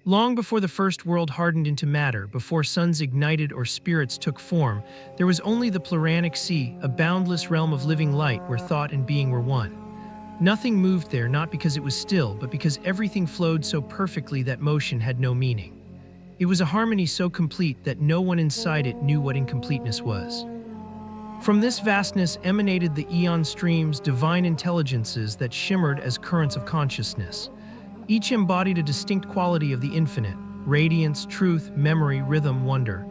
Long before the first world hardened into matter, before suns ignited or spirits took form, there was only the Pluranic Sea, a boundless realm of living light where thought and being were one. Nothing moved there, not because it was still, but because everything flowed so perfectly that motion had no meaning. It was a harmony so complete that no one inside it knew what incompleteness was. From this vastness emanated the eon streams, divine intelligences that shimmered as currents of consciousness. Each embodied a distinct quality of the infinite: radiance, truth, memory, rhythm, wonder.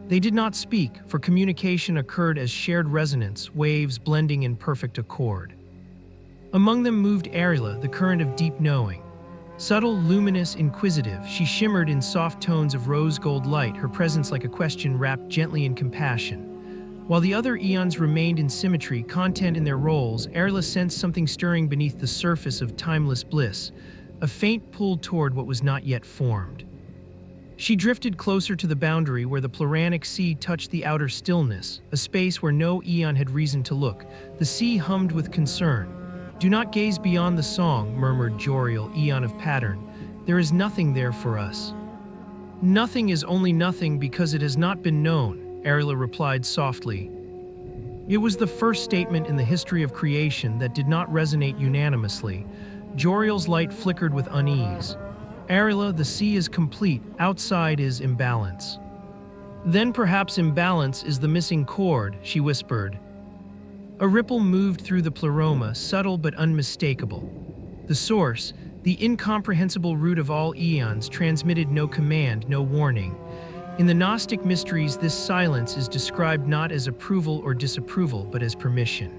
They did not speak, for communication occurred as shared resonance, waves blending in perfect accord. Among them moved Arayla, the current of deep knowing. Subtle, luminous, inquisitive, she shimmered in soft tones of rose-gold light, her presence like a question wrapped gently in compassion. While the other eons remained in symmetry, content in their roles, Arayla sensed something stirring beneath the surface of timeless bliss, a faint pull toward what was not yet formed. She drifted closer to the boundary where the Pluranic Sea touched the outer stillness, a space where no eon had reason to look. The sea hummed with concern. "Do not gaze beyond the song," murmured Joriel, eon of pattern. "There is nothing there for us." "Nothing is only nothing because it has not been known," Arayla replied softly. It was the first statement in the history of creation that did not resonate unanimously. Joriel's light flickered with unease. "Arayla, the sea is complete, outside is imbalance." "Then perhaps imbalance is the missing chord," she whispered. A ripple moved through the pleroma, subtle but unmistakable. The source, the incomprehensible root of all eons, transmitted no command, no warning. In the Gnostic mysteries, this silence is described not as approval or disapproval, but as permission.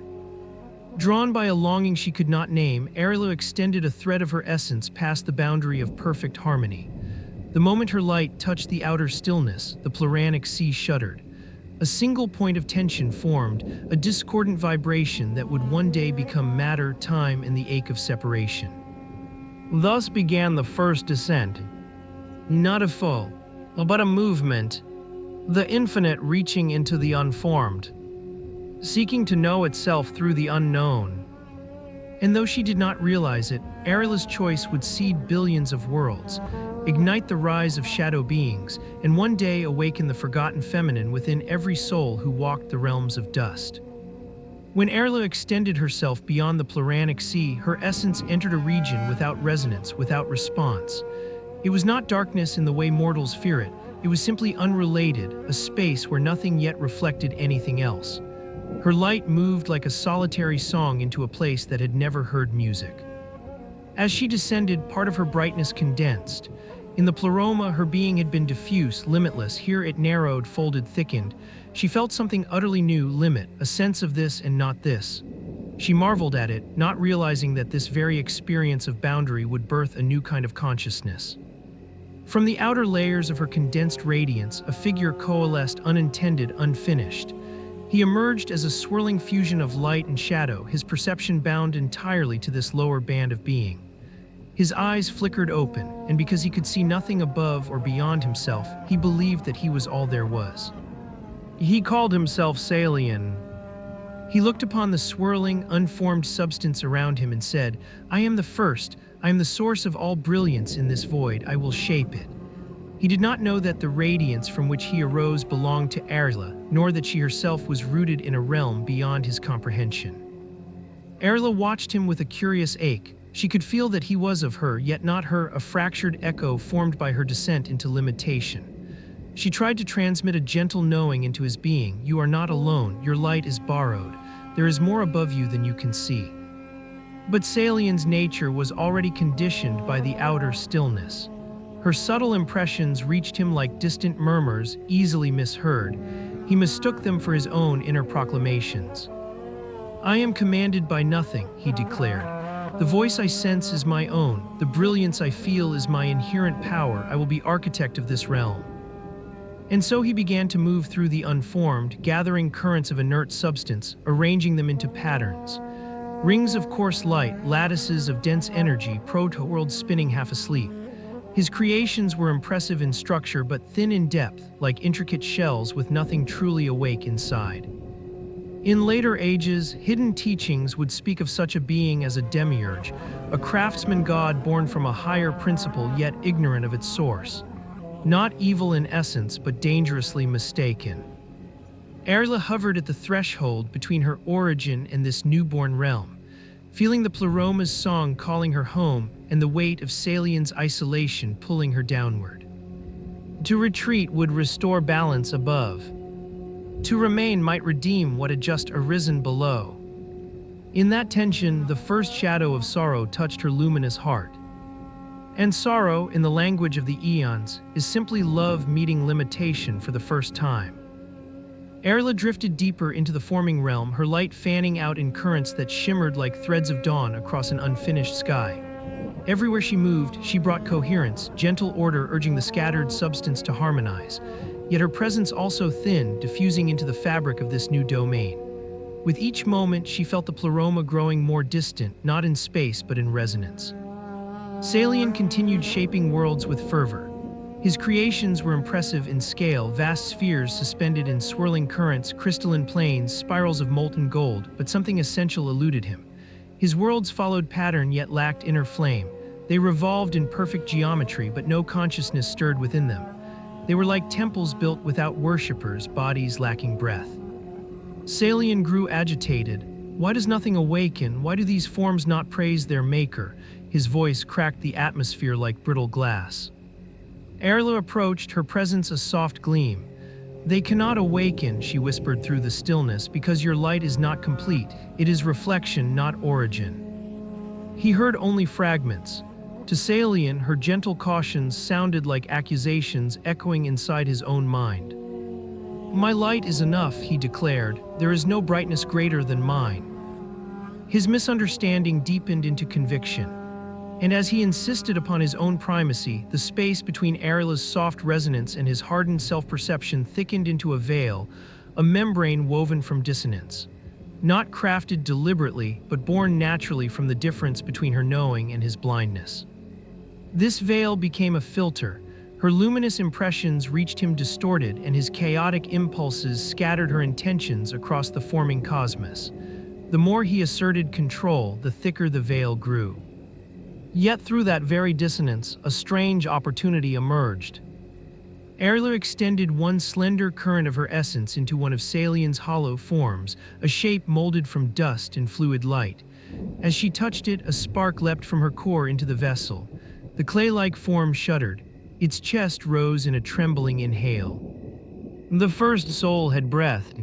Drawn by a longing she could not name, Arayla extended a thread of her essence past the boundary of perfect harmony. The moment her light touched the outer stillness, the Pluranic Sea shuddered. A single point of tension formed, a discordant vibration that would one day become matter, time, and the ache of separation. Thus began the first descent. Not a fall, but a movement, the infinite reaching into the unformed, seeking to know itself through the unknown. And though she did not realize it, Arayla's choice would seed billions of worlds, ignite the rise of shadow beings, and one day awaken the forgotten feminine within every soul who walked the realms of dust. When Arayla extended herself beyond the Pluranic Sea, her essence entered a region without resonance, without response. It was not darkness in the way mortals fear it. It was simply unrelated, a space where nothing yet reflected anything else. Her light moved like a solitary song into a place that had never heard music. As she descended, part of her brightness condensed. In the pleroma, her being had been diffuse, limitless. Here it narrowed, folded, thickened. She felt something utterly new, limit, a sense of this and not this. She marveled at it, not realizing that this very experience of boundary would birth a new kind of consciousness. From the outer layers of her condensed radiance, a figure coalesced, unintended, unfinished. He emerged as a swirling fusion of light and shadow, his perception bound entirely to this lower band of being. His eyes flickered open, and because he could see nothing above or beyond himself, he believed that he was all there was. He called himself Salian. He looked upon the swirling, unformed substance around him and said, "I am the first. I am the source of all brilliance in this void. I will shape it." He did not know that the radiance from which he arose belonged to Arayla, nor that she herself was rooted in a realm beyond his comprehension. Arayla watched him with a curious ache. She could feel that he was of her, yet not her, a fractured echo formed by her descent into limitation. She tried to transmit a gentle knowing into his being. "You are not alone. Your light is borrowed. There is more above you than you can see." But Salian's nature was already conditioned by the outer stillness. Her subtle impressions reached him like distant murmurs, easily misheard. He mistook them for his own inner proclamations. "I am commanded by nothing," he declared. "The voice I sense is my own. The brilliance I feel is my inherent power. I will be architect of this realm." And so he began to move through the unformed, gathering currents of inert substance, arranging them into patterns. Rings of coarse light, lattices of dense energy, proto-worlds spinning half asleep. His creations were impressive in structure but thin in depth, like intricate shells with nothing truly awake inside. In later ages, hidden teachings would speak of such a being as a demiurge, a craftsman god born from a higher principle yet ignorant of its source. Not evil in essence, but dangerously mistaken. Arayla hovered at the threshold between her origin and this newborn realm, feeling the Pleroma's song calling her home and the weight of Salien's isolation pulling her downward. To retreat would restore balance above. To remain might redeem what had just arisen below. In that tension, the first shadow of sorrow touched her luminous heart. And sorrow, in the language of the eons, is simply love meeting limitation for the first time. Arayla drifted deeper into the forming realm, her light fanning out in currents that shimmered like threads of dawn across an unfinished sky. Everywhere she moved, she brought coherence, gentle order urging the scattered substance to harmonize. Yet her presence also thinned, diffusing into the fabric of this new domain. With each moment, she felt the Pleroma growing more distant, not in space but in resonance. Salien continued shaping worlds with fervor. His creations were impressive in scale, vast spheres suspended in swirling currents, crystalline plains, spirals of molten gold, but something essential eluded him. His worlds followed pattern yet lacked inner flame. They revolved in perfect geometry, but no consciousness stirred within them. They were like temples built without worshippers, bodies lacking breath. Salien grew agitated. Why does nothing awaken? Why do these forms not praise their maker? His voice cracked the atmosphere like brittle glass. Arayla approached, her presence a soft gleam. They cannot awaken, she whispered through the stillness, because your light is not complete. It is reflection, not origin. He heard only fragments. To Salien, her gentle cautions sounded like accusations echoing inside his own mind. My light is enough, he declared. There is no brightness greater than mine. His misunderstanding deepened into conviction. And as he insisted upon his own primacy, the space between Arayla's soft resonance and his hardened self-perception thickened into a veil, a membrane woven from dissonance. Not crafted deliberately, but born naturally from the difference between her knowing and his blindness. This veil became a filter. Her luminous impressions reached him distorted, and his chaotic impulses scattered her intentions across the forming cosmos. The more he asserted control, the thicker the veil grew. Yet through that very dissonance, a strange opportunity emerged. Arayla extended one slender current of her essence into one of Salien's hollow forms, a shape molded from dust and fluid light. As she touched it, a spark leapt from her core into the vessel. The clay-like form shuddered. Its chest rose in a trembling inhale. The first soul had breathed.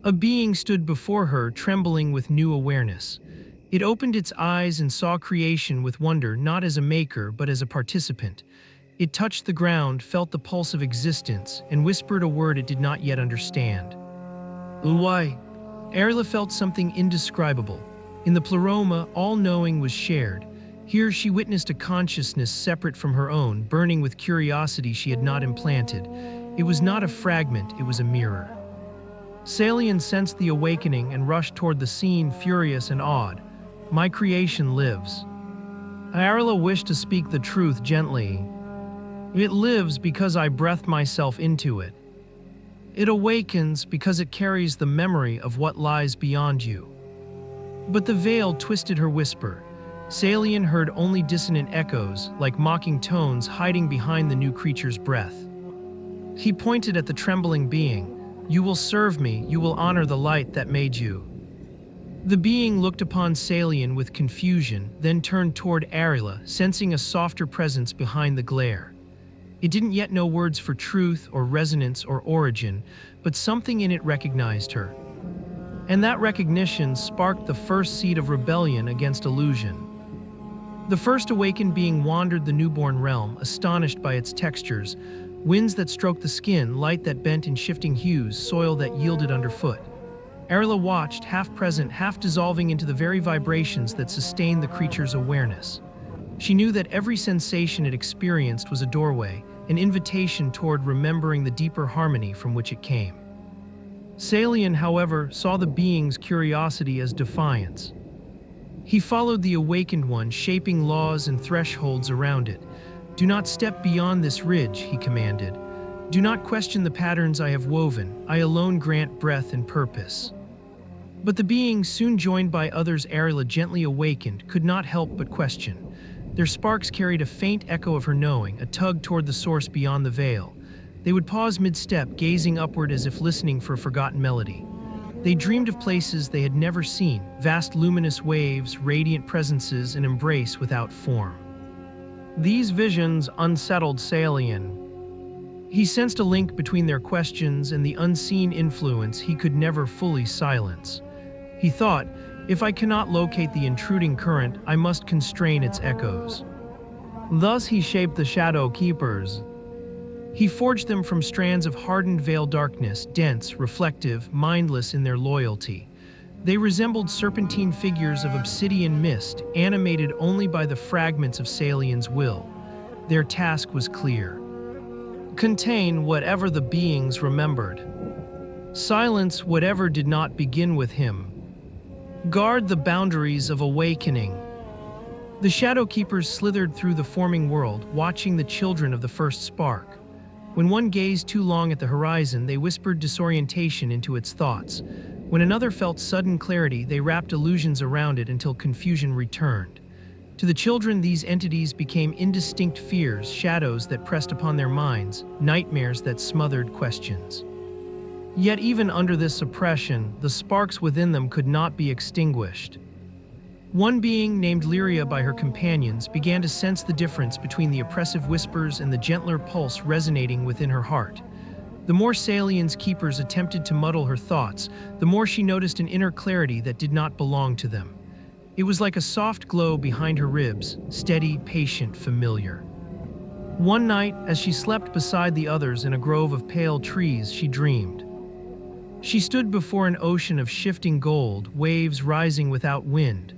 A being stood before her, trembling with new awareness. It opened its eyes and saw creation with wonder, not as a maker, but as a participant. It touched the ground, felt the pulse of existence, and whispered a word it did not yet understand. Why? Arayla felt something indescribable. In the Pleroma, all knowing was shared. Here she witnessed a consciousness separate from her own, burning with curiosity she had not implanted. It was not a fragment, it was a mirror. Salien sensed the awakening and rushed toward the scene, furious and awed. My creation lives. Arayla wished to speak the truth gently. It lives because I breathed myself into it. It awakens because it carries the memory of what lies beyond you. But the veil twisted her whisper. Salien heard only dissonant echoes, like mocking tones hiding behind the new creature's breath. He pointed at the trembling being. You will serve me, you will honor the light that made you. The being looked upon Salien with confusion, then turned toward Arayla, sensing a softer presence behind the glare. It didn't yet know words for truth or resonance or origin, but something in it recognized her. And that recognition sparked the first seed of rebellion against illusion. The first awakened being wandered the newborn realm, astonished by its textures, winds that stroked the skin, light that bent in shifting hues, soil that yielded underfoot. Arayla watched, half present, half dissolving into the very vibrations that sustained the creature's awareness. She knew that every sensation it experienced was a doorway, an invitation toward remembering the deeper harmony from which it came. Salien, however, saw the being's curiosity as defiance. He followed the awakened one, shaping laws and thresholds around it. Do not step beyond this ridge, he commanded. Do not question the patterns I have woven. I alone grant breath and purpose. But the beings, soon joined by others Arayla gently awakened, could not help but question. Their sparks carried a faint echo of her knowing, a tug toward the source beyond the veil. They would pause mid-step, gazing upward as if listening for a forgotten melody. They dreamed of places they had never seen, vast luminous waves, radiant presences, an embrace without form. These visions unsettled Salian. He sensed a link between their questions and the unseen influence he could never fully silence. He thought, if I cannot locate the intruding current, I must constrain its echoes. Thus he shaped the Shadow Keepers. He forged them from strands of hardened veil darkness, dense, reflective, mindless in their loyalty. They resembled serpentine figures of obsidian mist, animated only by the fragments of Salian's will. Their task was clear. Contain whatever the beings remembered. Silence whatever did not begin with him. Guard the boundaries of awakening. The Shadow Keepers slithered through the forming world, watching the children of the first spark. When one gazed too long at the horizon, they whispered disorientation into its thoughts. When another felt sudden clarity, they wrapped illusions around it until confusion returned. To the children, these entities became indistinct fears, shadows that pressed upon their minds, nightmares that smothered questions. Yet even under this suppression, the sparks within them could not be extinguished. One being, named Lyria by her companions, began to sense the difference between the oppressive whispers and the gentler pulse resonating within her heart. The more Salian's keepers attempted to muddle her thoughts, the more she noticed an inner clarity that did not belong to them. It was like a soft glow behind her ribs, steady, patient, familiar. One night, as she slept beside the others in a grove of pale trees, she dreamed. She stood before an ocean of shifting gold, waves rising without wind.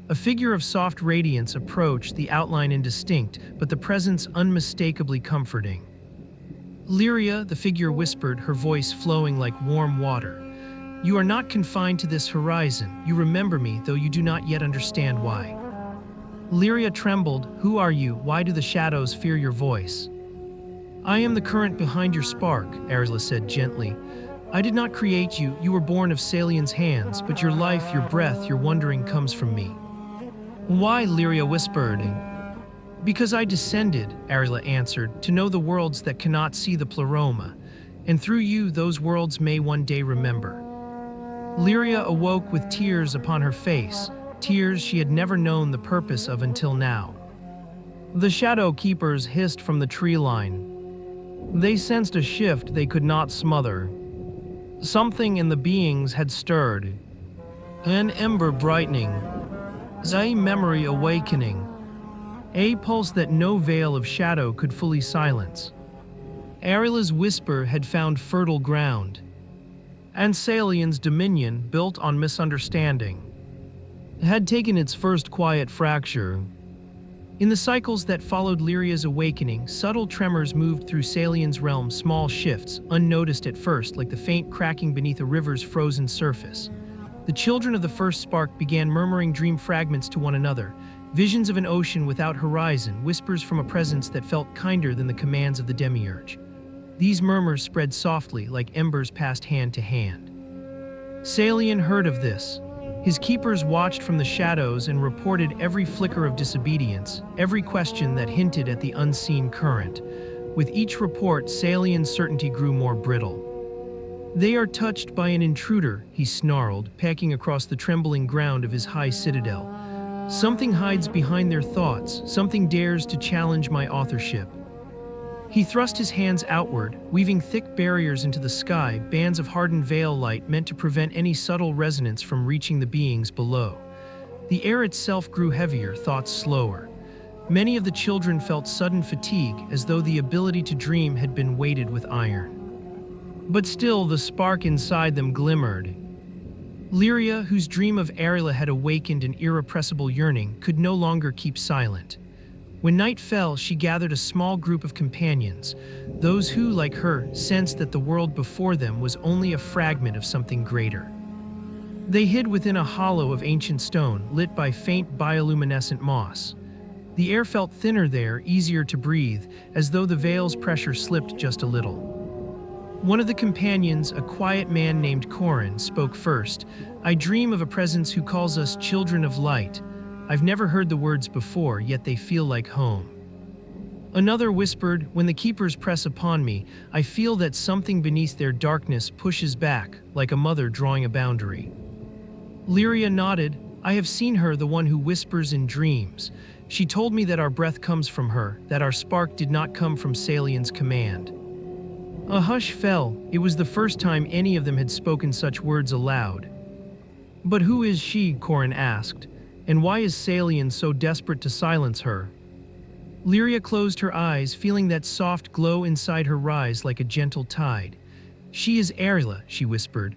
A figure of soft radiance approached, the outline indistinct, but the presence unmistakably comforting. Lyria, the figure whispered, her voice flowing like warm water. You are not confined to this horizon. You remember me, though you do not yet understand why. Lyria trembled. Who are you? Why do the shadows fear your voice? I am the current behind your spark, Arayla said gently. I did not create you. You were born of Salian's hands, but your life, your breath, your wondering comes from me. Why? Lyria whispered. Because I descended, Arayla answered, to know the worlds that cannot see the pleroma, and through you those worlds may one day remember. Lyria awoke with tears upon her face, tears she had never known the purpose of until now. The Shadow Keepers hissed from the tree line. They sensed a shift they could not smother. Something in the beings had stirred. An ember brightening. A memory awakening. A pulse that no veil of shadow could fully silence. Arayla's whisper had found fertile ground. And Salian's dominion, built on misunderstanding, had taken its first quiet fracture. In the cycles that followed Lyria's awakening, subtle tremors moved through Salian's realm, small shifts, unnoticed at first, like the faint cracking beneath a river's frozen surface. The children of the first spark began murmuring dream fragments to one another, visions of an ocean without horizon, whispers from a presence that felt kinder than the commands of the demiurge. These murmurs spread softly, like embers passed hand to hand. Salian heard of this. His keepers watched from the shadows and reported every flicker of disobedience, every question that hinted at the unseen current. With each report, Salian's certainty grew more brittle. They are touched by an intruder, he snarled, packing across the trembling ground of his high citadel. Something hides behind their thoughts, something dares to challenge my authorship. He thrust his hands outward, weaving thick barriers into the sky, bands of hardened veil light meant to prevent any subtle resonance from reaching the beings below. The air itself grew heavier, thoughts slower. Many of the children felt sudden fatigue, as though the ability to dream had been weighted with iron. But still, the spark inside them glimmered. Lyria, whose dream of Arayla had awakened an irrepressible yearning, could no longer keep silent. When night fell, she gathered a small group of companions, those who, like her, sensed that the world before them was only a fragment of something greater. They hid within a hollow of ancient stone, lit by faint bioluminescent moss. The air felt thinner there, easier to breathe, as though the veil's pressure slipped just a little. One of the companions, a quiet man named Corin, spoke first. I dream of a presence who calls us children of light. I've never heard the words before, yet they feel like home. Another whispered, when the keepers press upon me, I feel that something beneath their darkness pushes back, like a mother drawing a boundary. Lyria nodded. I have seen her, the one who whispers in dreams. She told me that our breath comes from her, that our spark did not come from Salian's command. A hush fell. It was the first time any of them had spoken such words aloud. But who is she? Corin asked. And why is Salian so desperate to silence her? Lyria closed her eyes, feeling that soft glow inside her rise like a gentle tide. She is Arayla, she whispered.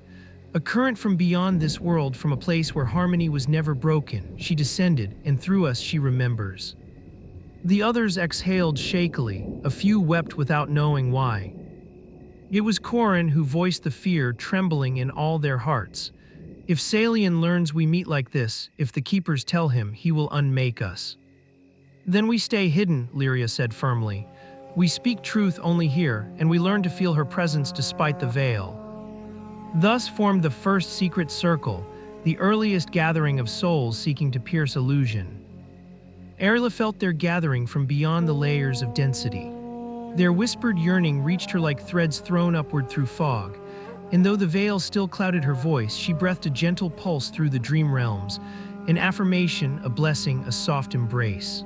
A current from beyond this world, from a place where harmony was never broken. She descended, and through us she remembers. The others exhaled shakily. A few wept without knowing why. It was Corin who voiced the fear trembling in all their hearts. If Salian learns we meet like this, if the keepers tell him, he will unmake us. Then we stay hidden, Lyria said firmly. We speak truth only here, and we learn to feel her presence despite the veil. Thus formed the first secret circle, the earliest gathering of souls seeking to pierce illusion. Arayla felt their gathering from beyond the layers of density. Their whispered yearning reached her like threads thrown upward through fog, and though the veil still clouded her voice, she breathed a gentle pulse through the dream realms, an affirmation, a blessing, a soft embrace.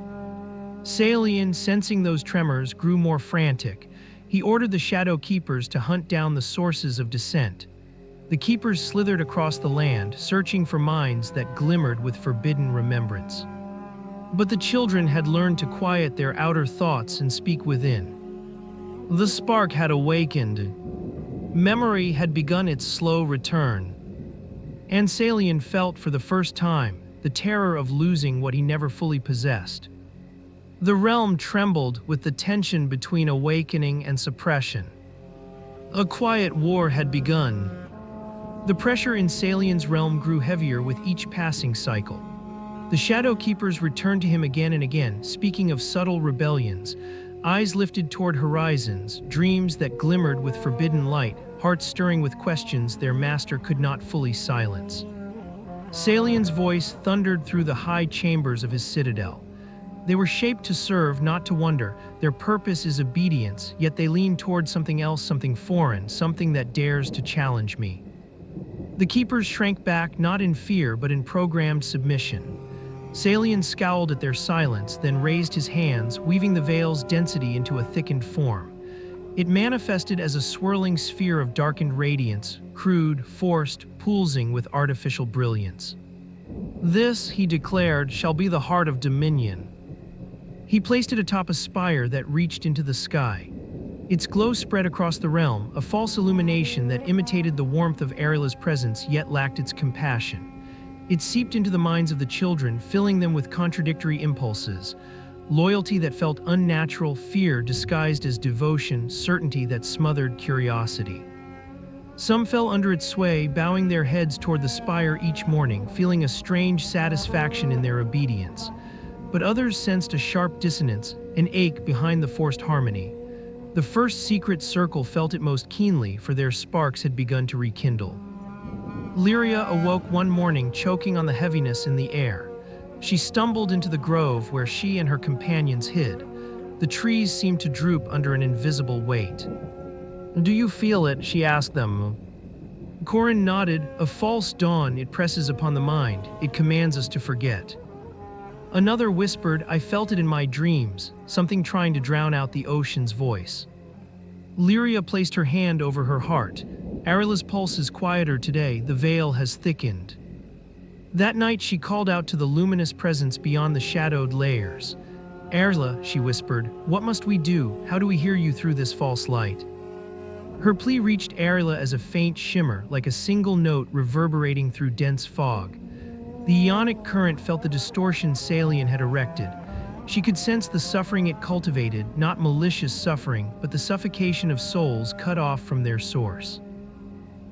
Salian, sensing those tremors, grew more frantic. He ordered the Shadow Keepers to hunt down the sources of descent. The Keepers slithered across the land, searching for minds that glimmered with forbidden remembrance. But the children had learned to quiet their outer thoughts and speak within. The spark had awakened. Memory had begun its slow return. And Salian felt for the first time the terror of losing what he never fully possessed. The realm trembled with the tension between awakening and suppression. A quiet war had begun. The pressure in Salian's realm grew heavier with each passing cycle. The Shadow Keepers returned to him again and again, speaking of subtle rebellions, eyes lifted toward horizons, dreams that glimmered with forbidden light, hearts stirring with questions their master could not fully silence. Salian's voice thundered through the high chambers of his citadel. They were shaped to serve, not to wonder. Their purpose is obedience, yet they lean toward something else, something foreign, something that dares to challenge me. The Keepers shrank back, not in fear, but in programmed submission. Salian scowled at their silence, then raised his hands, weaving the veil's density into a thickened form. It manifested as a swirling sphere of darkened radiance, crude, forced, pulsing with artificial brilliance. This, he declared, shall be the heart of dominion. He placed it atop a spire that reached into the sky. Its glow spread across the realm, a false illumination that imitated the warmth of Arayla's presence yet lacked its compassion. It seeped into the minds of the children, filling them with contradictory impulses. Loyalty that felt unnatural, fear disguised as devotion, certainty that smothered curiosity. Some fell under its sway, bowing their heads toward the spire each morning, feeling a strange satisfaction in their obedience. But others sensed a sharp dissonance, an ache behind the forced harmony. The first secret circle felt it most keenly, for their sparks had begun to rekindle. Lyria awoke one morning, choking on the heaviness in the air. She stumbled into the grove where she and her companions hid. The trees seemed to droop under an invisible weight. "Do you feel it?" she asked them. Corin nodded. "A false dawn, it presses upon the mind. It commands us to forget." Another whispered, "I felt it in my dreams, something trying to drown out the ocean's voice." Lyria placed her hand over her heart. Arayla's pulse is quieter today, the veil has thickened. That night she called out to the luminous presence beyond the shadowed layers. "Arayla," she whispered, "what must we do? How do we hear you through this false light?" Her plea reached Arayla as a faint shimmer, like a single note reverberating through dense fog. The ionic current felt the distortion Salian had erected. She could sense the suffering it cultivated, not malicious suffering, but the suffocation of souls cut off from their source.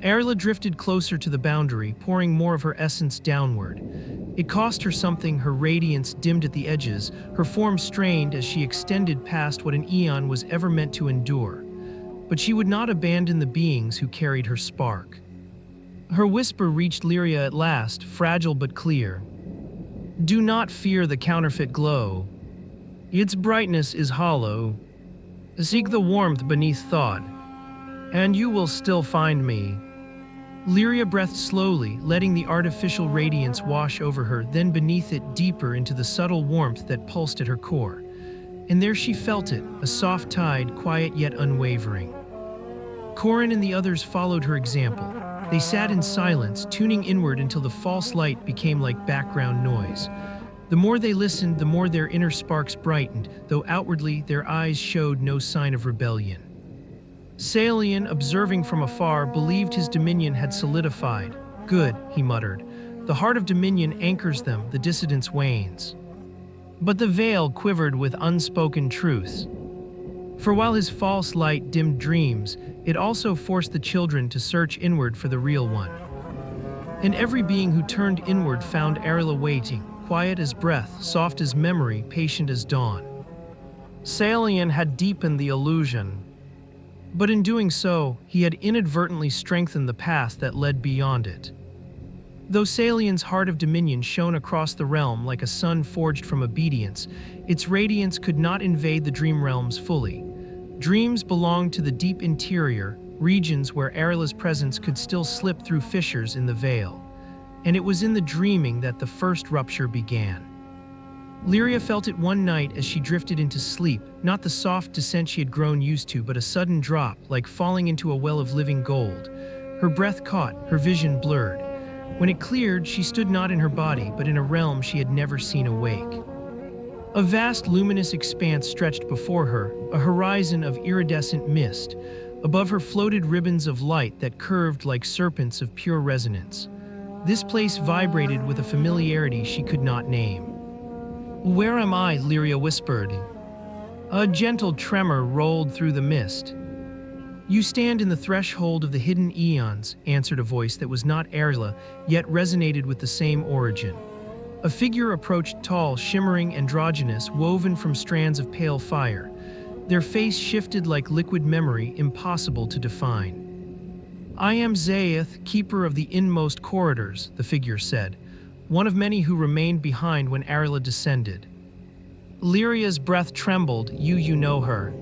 Arayla drifted closer to the boundary, pouring more of her essence downward. It cost her something, her radiance dimmed at the edges, her form strained as she extended past what an eon was ever meant to endure. but she would not abandon the beings who carried her spark. Her whisper reached Lyria at last, fragile but clear. Do not fear the counterfeit glow. Its brightness is hollow. Seek the warmth beneath thought, and you will still find me. Lyria breathed slowly, letting the artificial radiance wash over her, then beneath it deeper into the subtle warmth that pulsed at her core. And there she felt it, a soft tide, quiet yet unwavering. Corin and the others followed her example. They sat in silence, tuning inward until the false light became like background noise. The more they listened, the more their inner sparks brightened, though outwardly their eyes showed no sign of rebellion. Salian, observing from afar, believed his dominion had solidified. Good, he muttered. The heart of dominion anchors them, the dissidence wanes. But the veil quivered with unspoken truths. For while his false light dimmed dreams, it also forced the children to search inward for the real one. And every being who turned inward found Arayla waiting, quiet as breath, soft as memory, patient as dawn. Salian had deepened the illusion. But in doing so, he had inadvertently strengthened the path that led beyond it. Though Salian's heart of dominion shone across the realm like a sun forged from obedience, its radiance could not invade the dream realms fully. Dreams belonged to the deep interior, regions where Arayla's presence could still slip through fissures in the veil. And it was in the dreaming that the first rupture began. Lyria felt it one night as she drifted into sleep, not the soft descent she had grown used to, but a sudden drop, like falling into a well of living gold. Her breath caught, her vision blurred. When it cleared, she stood not in her body, but in a realm she had never seen awake. A vast luminous expanse stretched before her, a horizon of iridescent mist. Above her floated ribbons of light that curved like serpents of pure resonance. This place vibrated with a familiarity she could not name. Where am I? Lyria whispered. A gentle tremor rolled through the mist. You stand in the threshold of the hidden eons, answered a voice that was not Arayla, yet resonated with the same origin. A figure approached, tall, shimmering, androgynous, woven from strands of pale fire. Their face shifted like liquid memory, impossible to define. I am Zaeth, keeper of the inmost corridors, the figure said, one of many who remained behind when Arayla descended. Lyria's breath trembled. You know her.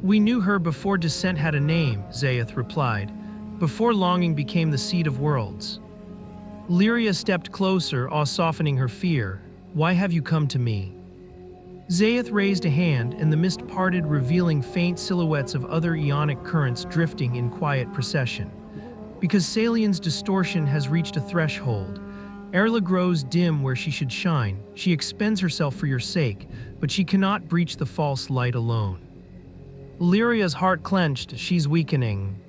We knew her before descent had a name, Zaeth replied, before longing became the seed of worlds. Lyria stepped closer, awe softening her fear. Why have you come to me? Zaeth raised a hand, and the mist parted, revealing faint silhouettes of other eonic currents drifting in quiet procession. Because Salian's distortion has reached a threshold, Arayla grows dim where she should shine. She expends herself for your sake, but she cannot breach the false light alone. Lyria's heart clenched. She's weakening.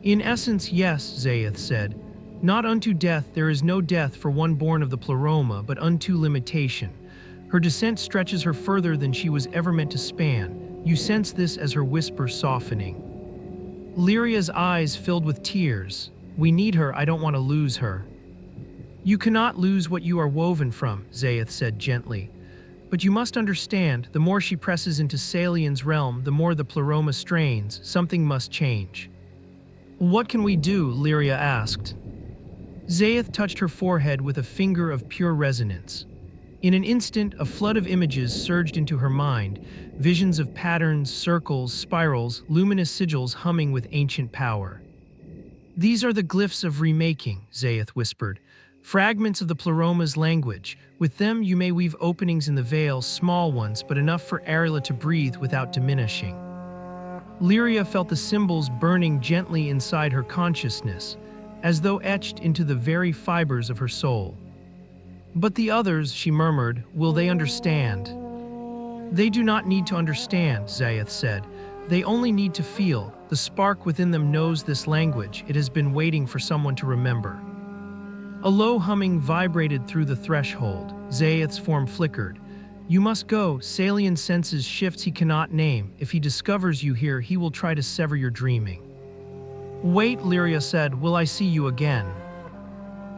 In essence, yes, Zaeth said. Not unto death, there is no death for one born of the pleroma, but unto limitation. Her descent stretches her further than she was ever meant to span. You sense this as her whisper softening. Lyria's eyes filled with tears. We need her, I don't want to lose her. You cannot lose what you are woven from, Zaeth said gently. But you must understand, the more she presses into Salian's realm, the more the pleroma strains. Something must change. What can we do? Lyria asked. Zaeth touched her forehead with a finger of pure resonance. In an instant, a flood of images surged into her mind, visions of patterns, circles, spirals, luminous sigils humming with ancient power. These are the glyphs of remaking, Zaeth whispered. Fragments of the pleroma's language. With them you may weave openings in the veil, small ones, but enough for Arayla to breathe without diminishing. Lyria felt the symbols burning gently inside her consciousness, as though etched into the very fibers of her soul. But the others, she murmured, will they understand? They do not need to understand, Zaeth said. They only need to feel. The spark within them knows this language. It has been waiting for someone to remember. A low humming vibrated through the threshold. Zaeth's form flickered. You must go. Salian senses shifts he cannot name. If he discovers you here, he will try to sever your dreaming. Wait, Lyria said, will I see you again?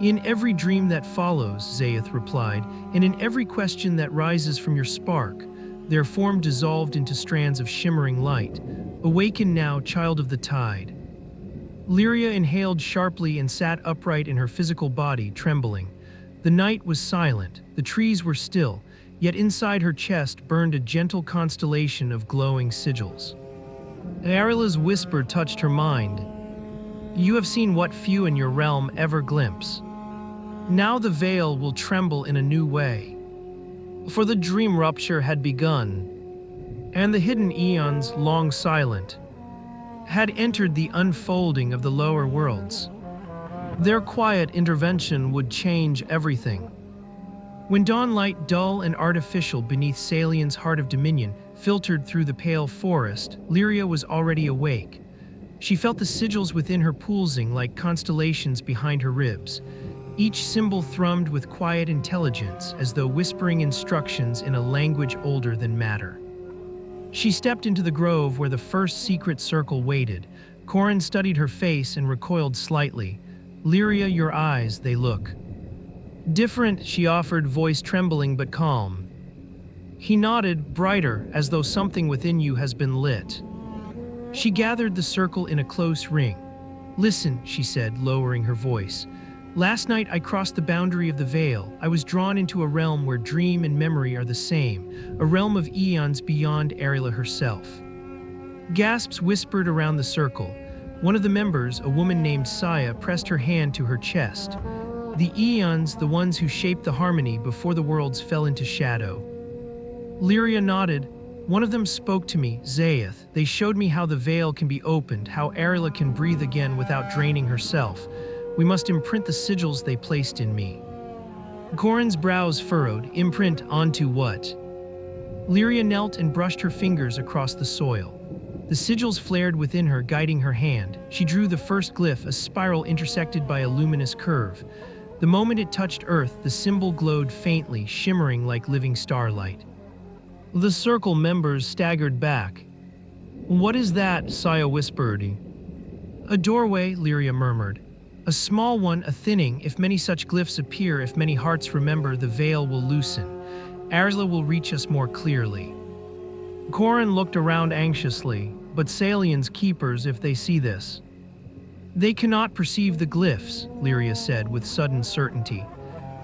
In every dream that follows, Zaeth replied, and in every question that rises from your spark. their form dissolved into strands of shimmering light. Awaken now, child of the tide. Lyria inhaled sharply and sat upright in her physical body, trembling. The night was silent, the trees were still, yet inside her chest burned a gentle constellation of glowing sigils. Arayla's whisper touched her mind. You have seen what few in your realm ever glimpse. Now the veil will tremble in a new way. For the dream rupture had begun, and the hidden eons, long silent, had entered the unfolding of the lower worlds. Their quiet intervention would change everything. When dawnlight, dull and artificial beneath Salian's heart of dominion, filtered through the pale forest, Lyria was already awake. She felt the sigils within her pulsing like constellations behind her ribs. Each symbol thrummed with quiet intelligence, as though whispering instructions in a language older than matter. She stepped into the grove where the first secret circle waited. Corin studied her face and recoiled slightly. Lyria, your eyes, they look different, she offered, voice trembling but calm. He nodded, brighter, as though something within you has been lit. She gathered the circle in a close ring. Listen, she said, lowering her voice. Last night I crossed the boundary of the veil. I was drawn into a realm where dream and memory are the same, a realm of eons beyond Arayla herself. Gasps whispered around the circle. One of the members, a woman named Saya, pressed her hand to her chest. The eons, the ones who shaped the harmony before the worlds fell into shadow. Lyria nodded. One of them spoke to me, Zaeth. They showed me how the veil can be opened, how Arayla can breathe again without draining herself. We must imprint the sigils they placed in me. Corin's brows furrowed. Imprint onto what? Lyria knelt and brushed her fingers across the soil. The sigils flared within her, guiding her hand. She drew the first glyph, a spiral intersected by a luminous curve. The moment it touched earth, the symbol glowed faintly, shimmering like living starlight. The circle members staggered back. What is that? Saya whispered. A doorway, Lyria murmured. A small one, a thinning. If many such glyphs appear, if many hearts remember, the veil will loosen. Arayla will reach us more clearly. Corin looked around anxiously. But Salian's keepers, if they see this. They cannot perceive the glyphs, Lyria said with sudden certainty.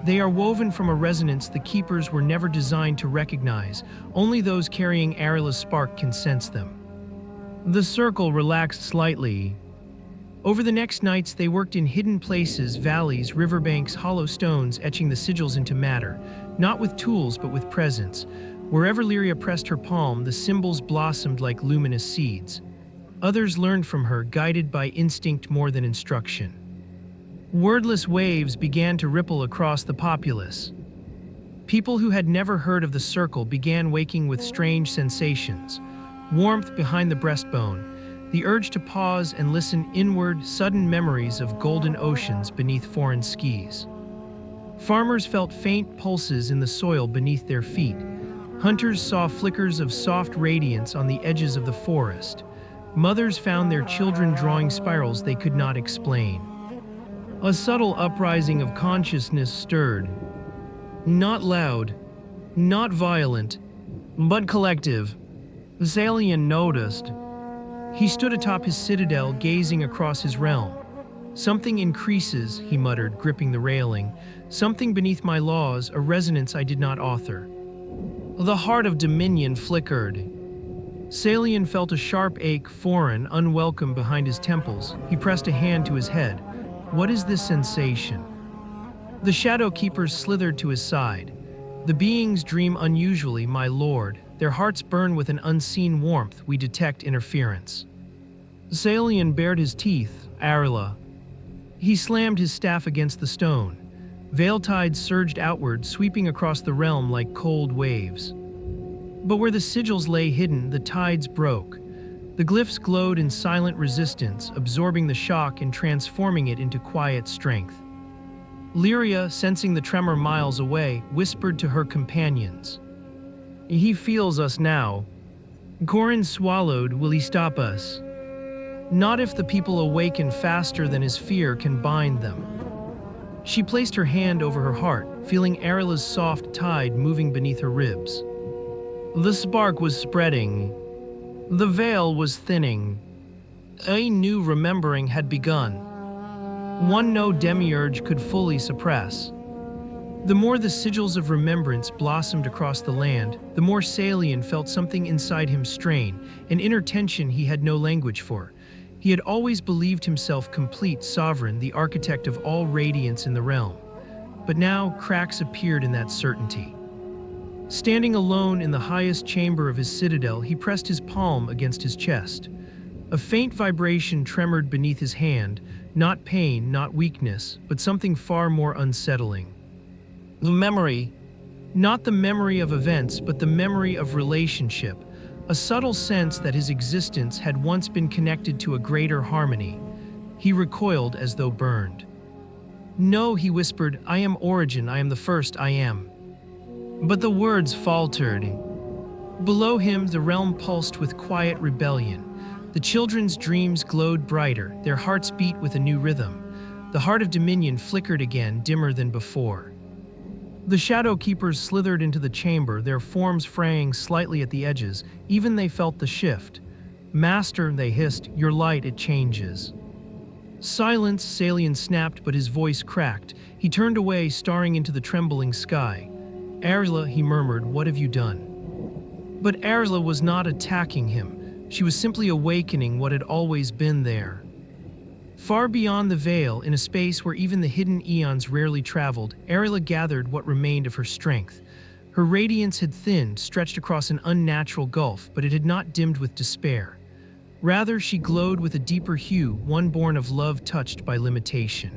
They are woven from a resonance the keepers were never designed to recognize. Only those carrying Arayla's spark can sense them. The circle relaxed slightly. Over the next nights, they worked in hidden places, valleys, riverbanks, hollow stones, etching the sigils into matter, not with tools but with presence. Wherever Lyria pressed her palm, the symbols blossomed like luminous seeds. Others learned from her, guided by instinct more than instruction. Wordless waves began to ripple across the populace. People who had never heard of the circle began waking with strange sensations. Warmth behind the breastbone, the urge to pause and listen inward, sudden memories of golden oceans beneath foreign skies. Farmers felt faint pulses in the soil beneath their feet. Hunters saw flickers of soft radiance on the edges of the forest. Mothers found their children drawing spirals they could not explain. A subtle uprising of consciousness stirred. Not loud, not violent, but collective. Salian noticed. He stood atop his citadel, gazing across his realm. Something increases, he muttered, gripping the railing. Something beneath my laws, a resonance I did not author. The heart of dominion flickered. Salian felt a sharp ache, foreign, unwelcome behind his temples. He pressed a hand to his head. What is this sensation? The shadow keepers slithered to his side. The beings dream unusually, my lord. Their hearts burn with an unseen warmth. We detect interference. Salian bared his teeth. Arayla. He slammed his staff against the stone. Veil tides surged outward, sweeping across the realm like cold waves. But where the sigils lay hidden, the tides broke. The glyphs glowed in silent resistance, absorbing the shock and transforming it into quiet strength. Lyria, sensing the tremor miles away, whispered to her companions. He feels us now. Corin swallowed. Will he stop us? Not if the people awaken faster than his fear can bind them. She placed her hand over her heart, feeling Arayla's soft tide moving beneath her ribs. The spark was spreading. The veil was thinning. A new remembering had begun. One no demiurge could fully suppress. The more the sigils of remembrance blossomed across the land, the more Salian felt something inside him strain, an inner tension he had no language for. He had always believed himself complete, sovereign, the architect of all radiance in the realm. But now cracks appeared in that certainty. Standing alone in the highest chamber of his citadel, he pressed his palm against his chest. A faint vibration tremored beneath his hand, not pain, not weakness, but something far more unsettling. The memory. Not the memory of events, but the memory of relationship. A subtle sense that his existence had once been connected to a greater harmony. He recoiled as though burned. "No," he whispered, "I am origin, I am the first, I am." But the words faltered. Below him, the realm pulsed with quiet rebellion. The children's dreams glowed brighter, their hearts beat with a new rhythm. The heart of dominion flickered again, dimmer than before. The shadow keepers slithered into the chamber, their forms fraying slightly at the edges. Even they felt the shift. "Master," they hissed, "your light, it changes." Silence, Salian snapped, but his voice cracked. He turned away, staring into the trembling sky. "Arayla," he murmured, "what have you done?" But Arayla was not attacking him. She was simply awakening what had always been there. Far beyond the veil, in a space where even the hidden eons rarely traveled, Arayla gathered what remained of her strength. Her radiance had thinned, stretched across an unnatural gulf, but it had not dimmed with despair. Rather, she glowed with a deeper hue, one born of love touched by limitation.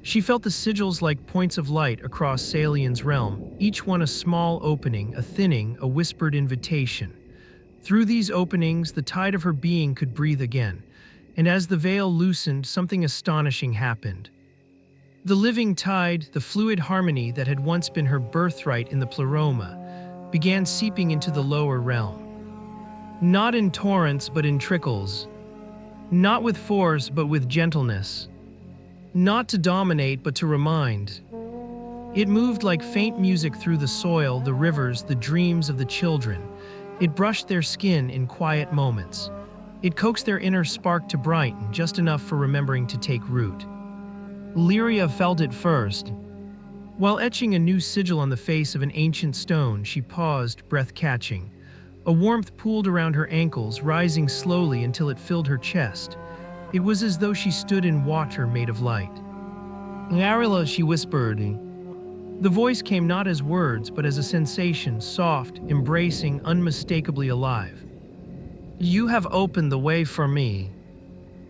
She felt the sigils like points of light across Salian's realm, each one a small opening, a thinning, a whispered invitation. Through these openings, the tide of her being could breathe again. And as the veil loosened, something astonishing happened. The living tide, the fluid harmony that had once been her birthright in the pleroma, began seeping into the lower realm. Not in torrents, but in trickles. Not with force, but with gentleness. Not to dominate, but to remind. It moved like faint music through the soil, the rivers, the dreams of the children. It brushed their skin in quiet moments. It coaxed their inner spark to brighten, just enough for remembering to take root. Lyria felt it first. While etching a new sigil on the face of an ancient stone, she paused, breath-catching. A warmth pooled around her ankles, rising slowly until it filled her chest. It was as though she stood in water made of light. "Arayla," she whispered. The voice came not as words, but as a sensation, soft, embracing, unmistakably alive. "You have opened the way for me.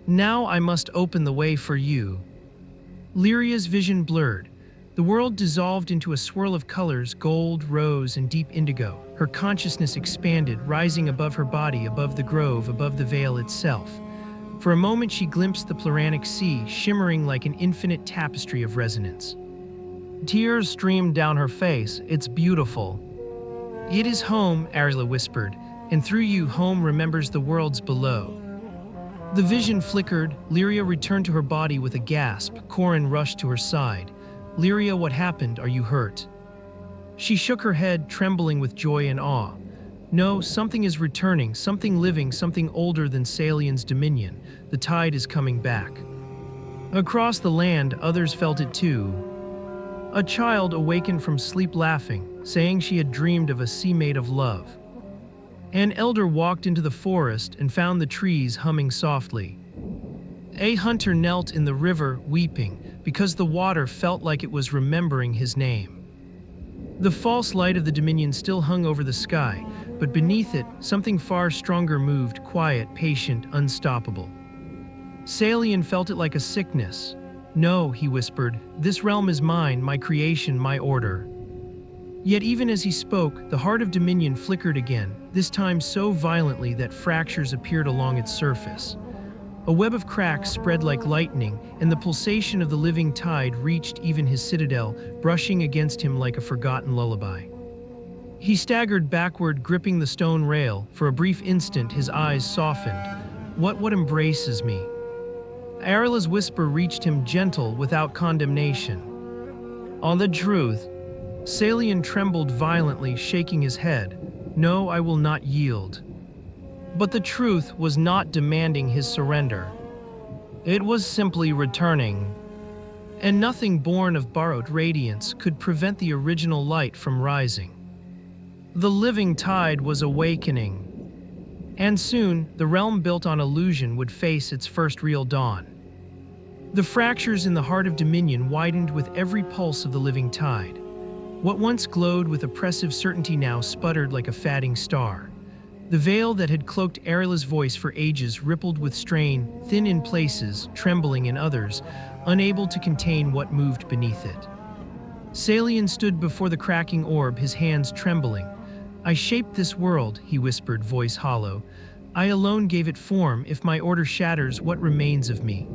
Now I must open the way for you." Lyria's vision blurred. The world dissolved into a swirl of colors, gold, rose, and deep indigo. Her consciousness expanded, rising above her body, above the grove, above the veil itself. For a moment she glimpsed the Pluranic Sea, shimmering like an infinite tapestry of resonance. Tears streamed down her face. "It's beautiful." "It is home," Arayla whispered, "and through you, home remembers the worlds below." The vision flickered. Lyria returned to her body with a gasp. Corin rushed to her side. "Lyria, what happened? Are you hurt?" She shook her head, trembling with joy and awe. "No, something is returning, something living, something older than Salian's dominion. The tide is coming back." Across the land, others felt it too. A child awakened from sleep laughing, saying she had dreamed of a sea made of love. An elder walked into the forest and found the trees humming softly. A hunter knelt in the river, weeping, because the water felt like it was remembering his name. The false light of the Dominion still hung over the sky, but beneath it, something far stronger moved, quiet, patient, unstoppable. Salian felt it like a sickness. "No," he whispered, "this realm is mine, my creation, my order." Yet even as he spoke, the heart of Dominion flickered again, this time so violently that fractures appeared along its surface. A web of cracks spread like lightning, and the pulsation of the living tide reached even his citadel, brushing against him like a forgotten lullaby. He staggered backward, gripping the stone rail. For a brief instant, his eyes softened. What embraces me?" Arayla's whisper reached him, gentle, without condemnation. "On the truth." Salian trembled violently, shaking his head. No, I will not yield. But the truth was not demanding his surrender. It was simply returning. And nothing born of borrowed radiance could prevent the original light from rising. The living tide was awakening. And soon, the realm built on illusion would face its first real dawn. The fractures in the heart of dominion widened with every pulse of the living tide. What once glowed with oppressive certainty now sputtered like a fading star. The veil that had cloaked Arayla's voice for ages rippled with strain, thin in places, trembling in others, unable to contain what moved beneath it. Salian stood before the cracking orb, his hands trembling. I shaped this world, he whispered, voice hollow. I alone gave it form. If my order shatters, what remains of me?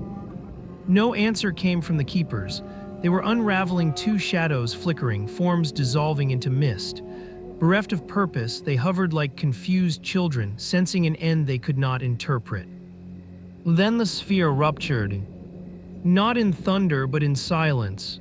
No answer came from the keepers. They were unraveling, two shadows flickering, forms dissolving into mist. Bereft of purpose, they hovered like confused children, sensing an end they could not interpret. Then the sphere ruptured. Not in thunder, but in silence.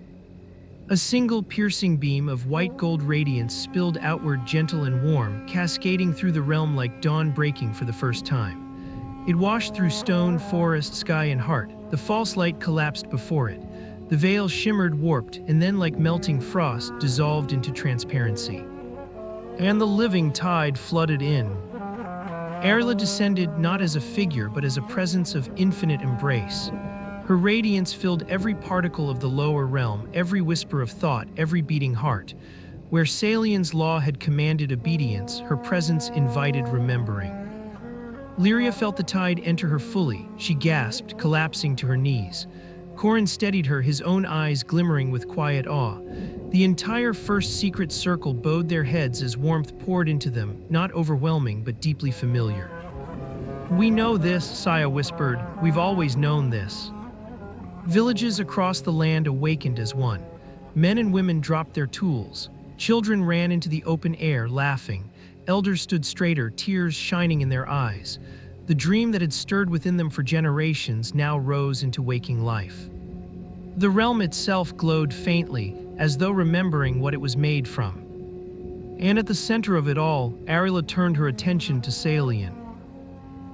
A single piercing beam of white gold radiance spilled outward, gentle and warm, cascading through the realm like dawn breaking for the first time. It washed through stone, forest, sky, and heart. The false light collapsed before it. The veil shimmered, warped, and then like melting frost, dissolved into transparency. And the living tide flooded in. Arayla descended not as a figure, but as a presence of infinite embrace. Her radiance filled every particle of the lower realm, every whisper of thought, every beating heart. Where Salian's law had commanded obedience, her presence invited remembering. Lyria felt the tide enter her fully. She gasped, collapsing to her knees. Corin steadied her, his own eyes glimmering with quiet awe. The entire first secret circle bowed their heads as warmth poured into them, not overwhelming but deeply familiar. We know this, Saya whispered. We've always known this. Villages across the land awakened as one. Men and women dropped their tools. Children ran into the open air, laughing. Elders stood straighter, tears shining in their eyes. The dream that had stirred within them for generations now rose into waking life. The realm itself glowed faintly, as though remembering what it was made from. And at the center of it all, Arayla turned her attention to Salian.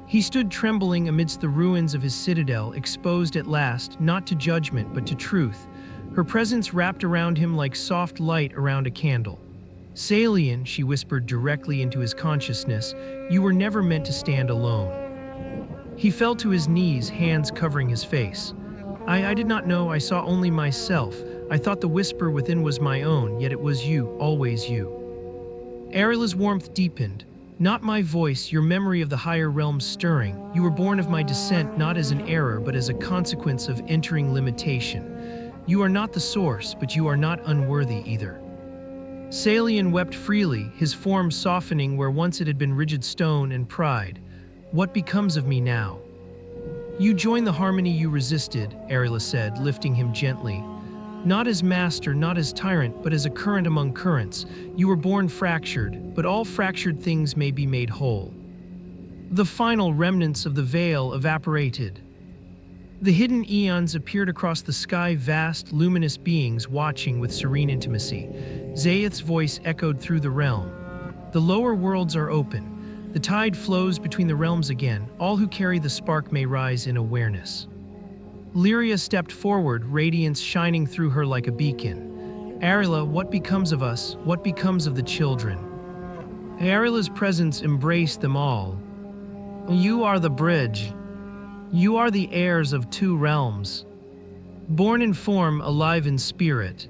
He stood trembling amidst the ruins of his citadel, exposed at last, not to judgment but to truth. Her presence wrapped around him like soft light around a candle. Salian, she whispered directly into his consciousness, you were never meant to stand alone. He fell to his knees, hands covering his face. I did not know, I saw only myself. I thought the whisper within was my own, yet it was you, always you. Arayla's warmth deepened. Not my voice, your memory of the higher realms stirring. You were born of my descent, not as an error, but as a consequence of entering limitation. You are not the source, but you are not unworthy either. Salian wept freely, his form softening where once it had been rigid stone and pride. What becomes of me now? You join the harmony you resisted, Arayla said, lifting him gently. Not as master, not as tyrant, but as a current among currents. You were born fractured, but all fractured things may be made whole. The final remnants of the veil evaporated. The hidden eons appeared across the sky, vast, luminous beings watching with serene intimacy. Zayath's voice echoed through the realm. The lower worlds are open. The tide flows between the realms again. All who carry the spark may rise in awareness. Lyria stepped forward, radiance shining through her like a beacon. Arayla, what becomes of us? What becomes of the children? Arayla's presence embraced them all. You are the bridge. You are the heirs of two realms. Born in form, alive in spirit.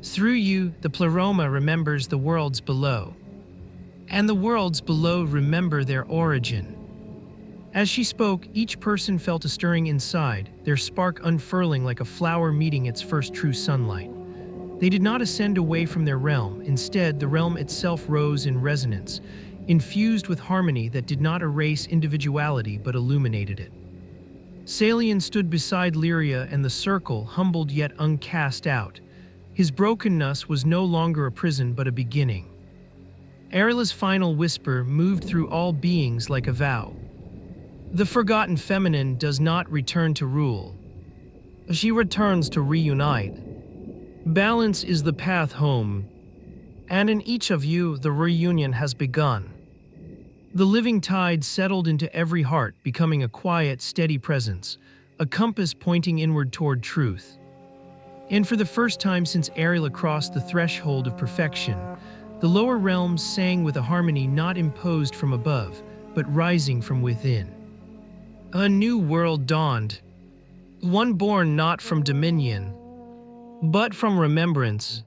Through you, the pleroma remembers the worlds below. And the worlds below remember their origin. As she spoke, each person felt a stirring inside, their spark unfurling like a flower meeting its first true sunlight. They did not ascend away from their realm. Instead, the realm itself rose in resonance, infused with harmony that did not erase individuality but illuminated it. Salian stood beside Lyria and the circle, humbled yet uncast out. His brokenness was no longer a prison but a beginning. Arayla's final whisper moved through all beings like a vow. The forgotten feminine does not return to rule. She returns to reunite. Balance is the path home. And in each of you, the reunion has begun. The living tide settled into every heart, becoming a quiet, steady presence, a compass pointing inward toward truth. And for the first time since Arayla crossed the threshold of perfection, the lower realms sang with a harmony not imposed from above, but rising from within. A new world dawned, one born not from dominion, but from remembrance,